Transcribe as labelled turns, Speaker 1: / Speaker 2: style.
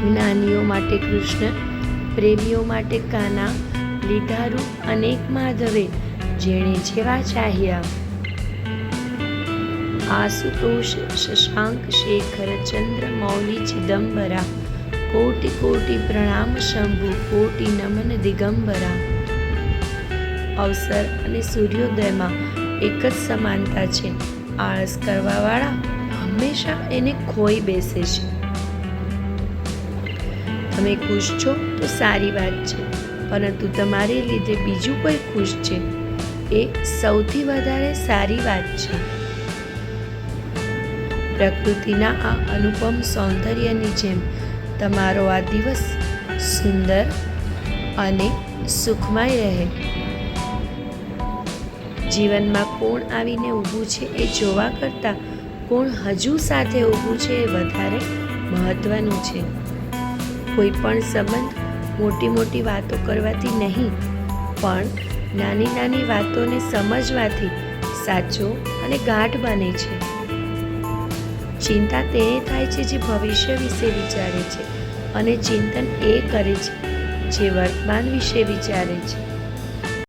Speaker 1: જ્ઞાનીઓ માટે કૃષ્ણ, પ્રેમીઓ માટે કાના, લીધારૂ અનેક માધવે, જેણે જેવા ચાહ્યા. આશુતોષ શશાંક શેખર ચંદ્ર મૌલિ ચિદમ્બરા, કોટિ કોટિ પ્રણામ શંભુ, કોટિ નમન દિગંબરા. અવસર અને સૂર્યોદયમાં એક જ સમાનતા છે. આળસ કરવાવાળા હંમેશા એને ખોઈ બેસે છે. તમે ખુશ છો તો સારી વાત છે, પરંતુ તમારે લીધે બીજું કોઈ ખુશ છે એ સૌથી વધારે સારી વાત છે. પ્રકૃતિના આ અનુપમ સૌંદર્યની જેમ તમારો આ દિવસ સુંદર અને સુખમય રહે. જીવનમાં કોણ આવીને ઊભું છે એ જોવા કરતાં કોણ હજુ સાથે ઊભું છે એ વધારે મહત્વનું છે. કોઈ પણ સંબંધ મોટી મોટી વાતો કરવાથી નહીં, પણ નાની નાની વાતોને સમજવાથી સાચો અને ગાઢ બને છે. ચિંતા તેને થાય છે જે ભવિષ્ય વિશે વિચારે છે, અને ચિંતન એ કરે છે જે વર્તમાન વિશે વિચારે છે.